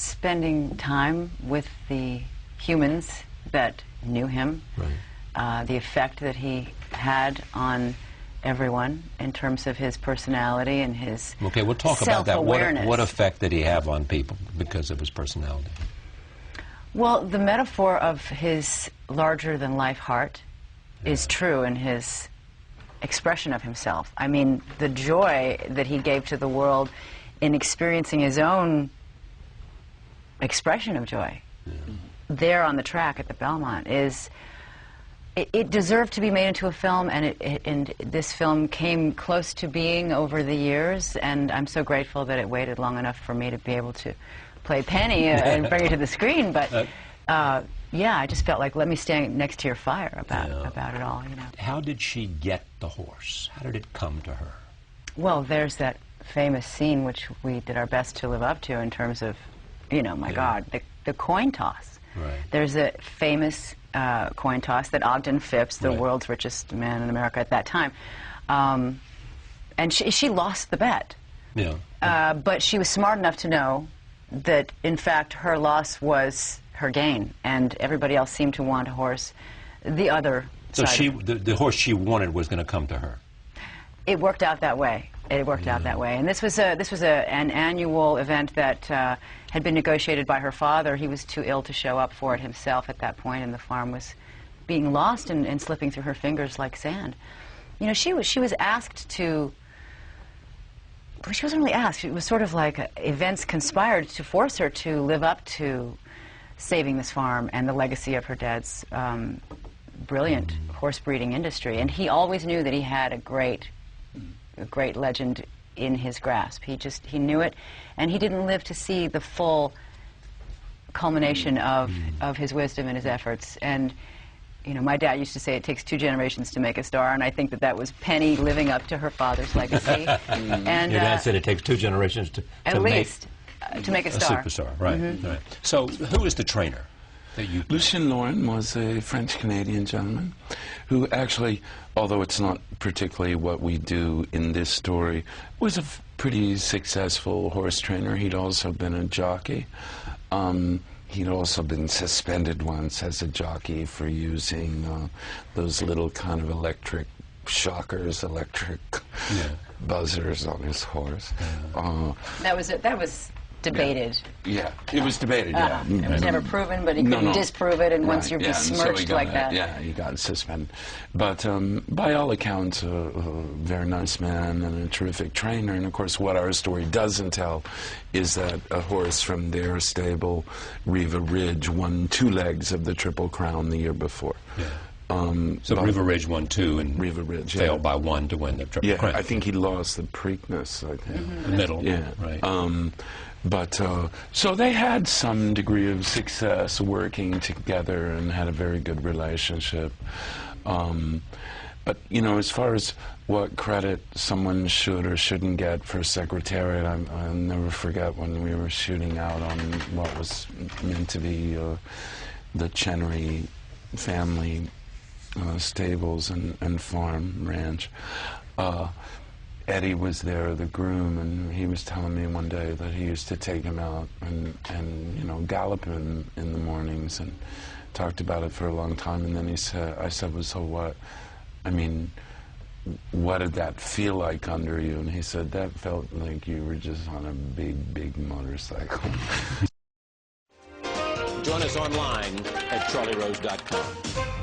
spending time with the humans that knew him, right. The effect that he had on everyone in terms of his personality and his Okay, we'll talk about that. self-awareness. What effect did he have on people because of his personality? Well, the metaphor of his larger-than-life heart is true in his expression of himself. I mean, the joy that he gave to the world in experiencing his own expression of joy there on the track at the Belmont is... It deserved to be made into a film, and this film came close to being over the years, and I'm so grateful that it waited long enough for me to be able to play Penny and bring it to the screen. But yeah, I just felt like, let me stand next to your fire about it all, you know. How did she get the horse? How did it come to her? Well, there's that famous scene which we did our best to live up to in terms of, you know, my God, the coin toss. Right. There's a famous coin toss that Ogden Phipps, the world's richest man in America at that time, and she lost the bet. Yeah. But she was smart enough to know that, in fact, her loss was her gain, and everybody else seemed to want a horse the other so side. the horse she wanted was going to come to her. It worked out that way. It worked out that way, and this was an annual event that had been negotiated by her father. He was too ill to show up for it himself at that point, and the farm was being lost and slipping through her fingers like sand. You know, she was asked to. Well, she wasn't really asked. It was sort of like events conspired to force her to live up to saving this farm and the legacy of her dad's brilliant horse breeding industry. And he always knew that he had a great legend in his grasp. He knew it, and he didn't live to see the full culmination of his wisdom and his efforts. And you know, my dad used to say it takes 2 generations to make a star, and I think that was Penny living up to her father's legacy. And your dad said it takes 2 generations to make a star. A superstar, right? Right. So, who is the trainer that you? Lucien Lauren was a French-Canadian gentleman who actually, although it's not particularly what we do in this story, was a pretty successful horse trainer. He'd also been a jockey. He'd also been suspended once as a jockey for using those little kind of electric shockers, electric buzzers on his horse. That was debated. Yeah, it was debated, yeah. It was never proven, but he couldn't disprove it, and once you're besmirched like that... Yeah, he got suspended. But by all accounts, a very nice man and a terrific trainer. And of course, what our story doesn't tell is that a horse from their stable, Riva Ridge, won 2 legs of the Triple Crown the year before. Yeah. So Riva Ridge won 2 and Riva Ridge, failed by 1 to win the Triple Crown. I think he lost the Preakness, I think. The middle, right. But, so they had some degree of success working together and had a very good relationship. But, you know, as far as what credit someone should or shouldn't get for Secretariat, I'll never forget when we were shooting out on what was meant to be the Chenery family stables and farm ranch. Eddie was there, the groom, and he was telling me one day that he used to take him out and you know, gallop him in the mornings, and talked about it for a long time. And then he said, I said, well, so what? I mean, what did that feel like under you? And he said, that felt like you were just on a big, big motorcycle. Join us online at charlierose.com.